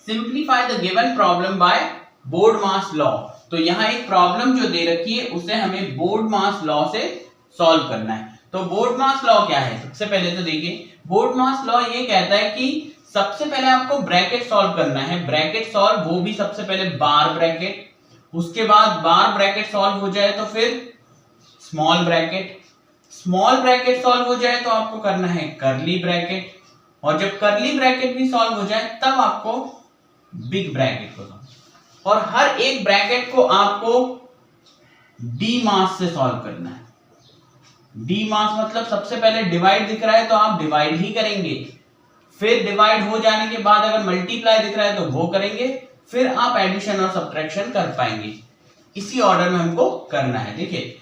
Simplify the given problem by board mass law. तो यहाँ एक प्रॉब्लम जो दे रखी है उसे हमें बोर्ड मास लॉ से सॉल्व करना है। तो बोर्ड मास लॉ क्या है? सबसे पहले तो देखिए, बोर्ड मास लॉ ये कहता है कि सबसे पहले आपको ब्रैकेट सॉल्व करना है। ब्रैकेट सॉल्व, वो भी सबसे पहले बार ब्रैकेट, उसके बाद बार ब्रैकेट सॉल्व हो जाए तो फिर small bracket, small bracket solve हो जाए तो आपको करना है कर्ली ब्रैकेट, और जब कर्ली ब्रैकेट भी सॉल्व हो जाए तब आपको बिग ब्रैकेट को सॉल्व, और हर एक ब्रैकेट को आपको डी मास से सॉल्व करना है। डी मास मतलब सबसे पहले डिवाइड दिख रहा है तो आप डिवाइड ही करेंगे, फिर डिवाइड हो जाने के बाद अगर मल्टीप्लाई दिख रहा है तो वो करेंगे, फिर आप एडिशन और सब्ट्रैक्शन कर पाएंगे। इसी ऑर्डर में हमको करना है। देखिए,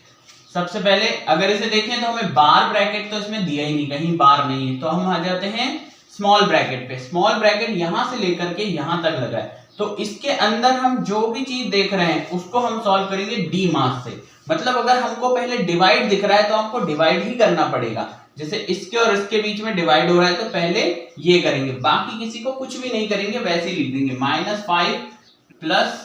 सबसे पहले अगर इसे देखें तो हमें बार ब्रैकेट तो इसमें दिया ही नहीं, कहीं बार नहीं है, तो हम आ जाते हैं स्मॉल ब्रैकेट पे। स्मॉल ब्रैकेट यहां से लेकर के यहां तक लगा है, तो इसके अंदर हम जो भी चीज देख रहे हैं उसको हम सॉल्व करेंगे डी मास से। मतलब अगर हमको पहले डिवाइड दिख रहा है तो आपको डिवाइड ही करना पड़ेगा। जैसे इसके और इसके बीच में डिवाइड हो रहा है तो पहले ये करेंगे, बाकी किसी को कुछ भी नहीं करेंगे, वैसे ही लिख देंगे -5 प्लस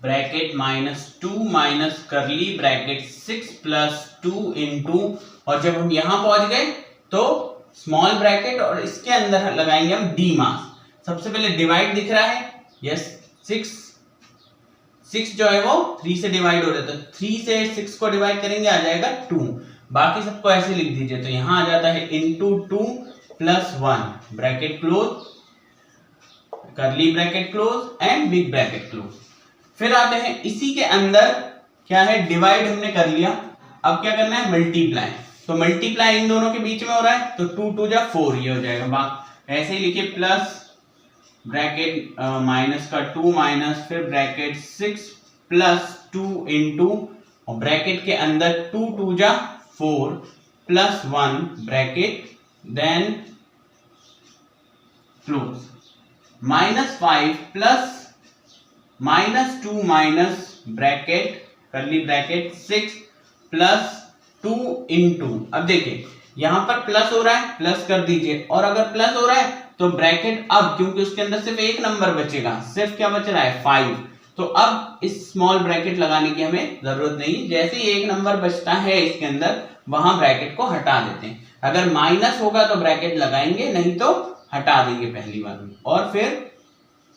ब्रैकेट -2 माइनस करली ब्रैकेट 6 प्लस 2 इंटू, और जब हम यहां पहुंच गए तो स्मॉल ब्रैकेट और इसके अंदर लगाएंगे हम डी मास। सबसे पहले डिवाइड दिख रहा है, यस, 6 जो है वो 3 से डिवाइड हो रहा है, तो 3 से 6 को डिवाइड करेंगे आ जाएगा 2। बाकी सबको ऐसे लिख दीजिए, तो यहां आ जाता है into 2 plus 1 bracket close, curly bracket close and big bracket close. फिर आते हैं इसी के अंदर, क्या है, डिवाइड हमने कर लिया, अब क्या करना है, मल्टीप्लाई। तो मल्टीप्लाई इन दोनों के बीच में हो रहा है, तो 2 2 जा 4 ये हो जाएगा। ऐसे ही लिखिए, प्लस ब्रैकेट माइनस का 2 माइनस फिर ब्रैकेट 6 प्लस 2 इंटू, और ब्रैकेट के अंदर 2 2 जा 4 plus 1 bracket then close, -5 plus -2 minus bracket curly bracket 6 plus 2 into. अब देखिए यहां पर प्लस हो रहा है, प्लस कर दीजिए, और अगर प्लस हो रहा है तो ब्रैकेट, अब क्योंकि उसके अंदर सिर्फ एक नंबर बचेगा, सिर्फ क्या बच रहा है 5, तो अब इस स्मॉल ब्रैकेट लगाने की हमें जरूरत नहीं। जैसे ही एक नंबर बचता है इसके अंदर, वहां ब्रैकेट को हटा देते हैं। अगर माइनस होगा तो ब्रैकेट लगाएंगे, नहीं तो हटा देंगे पहली बार में, और फिर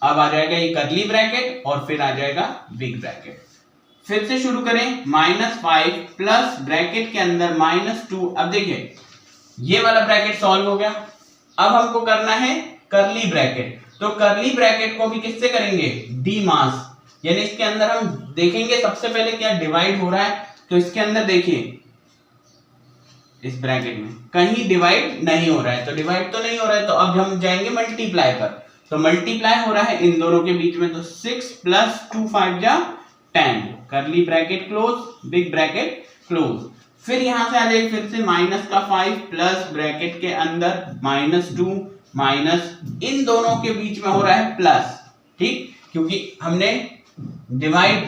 अब आ जाएगा ये कर्ली ब्रैकेट और फिर आ जाएगा बिग ब्रैकेट। फिर से शुरू करें, -5 प्लस ब्रैकेट के अंदर -2। अब देखिए ये वाला ब्रैकेट सॉल्व हो गया, अब हमको करना है कर्ली ब्रैकेट। तो कर्ली ब्रैकेट को भी किससे करेंगे, डी मास, यानी इसके अंदर हम देखेंगे सबसे पहले क्या डिवाइड हो रहा है, तो इसके अंदर देखिए इस ब्रैकेट में कहीं डिवाइड नहीं हो रहा है, तो डिवाइड तो नहीं हो रहा है, तो अब हम जाएंगे मल्टीप्लाई पर। तो मल्टीप्लाई हो रहा है इन दोनों के बीच में, तो 6 प्लस 2 5 जा 10 curly bracket close big bracket close. फिर यहां से आ जाएगी फिर से -5 प्लस ब्रैकेट के अंदर -2 माइनस, इन दोनों के बीच में हो रहा है प्लस, ठीक, क्योंकि हमने डिवाइड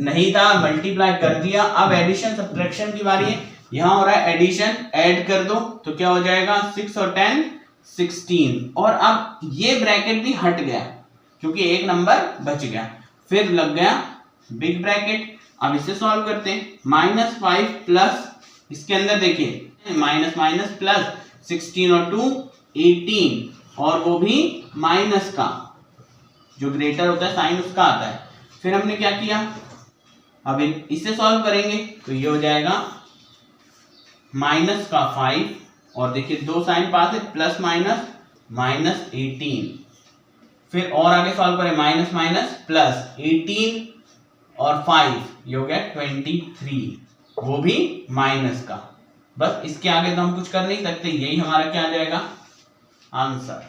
नहीं था, मल्टीप्लाई कर दिया। अब एडिशन सब्ट्रैक्शन की बारी है, यहां हो रहा है एडिशन, ऐड कर दो तो क्या हो जाएगा 6 और 10 16, और अब ये ब्रैकेट भी हट गया क्योंकि एक नंबर बच गया, फिर लग गया बिग ब्रैकेट। अब इसे सॉल्व करते हैं, -5 प्लस इसके अंदर देखिए माइनस माइनस प्लस 16 और 2 18, और वो भी माइनस का, जो ग्रेटर होता है साइन उसका आता है। फिर हमने क्या किया, अब इसे सॉल्व करेंगे तो ये हो जाएगा माइनस का 5, और देखिए दो साइन पास है, प्लस माइनस -18। फिर और आगे सॉल्व करें, माइनस माइनस प्लस 18 और 5, ये हो गया 23, वो भी माइनस का। बस इसके आगे तो हम कुछ कर नहीं सकते, यही हमारा क्या आ जाएगा आंसर।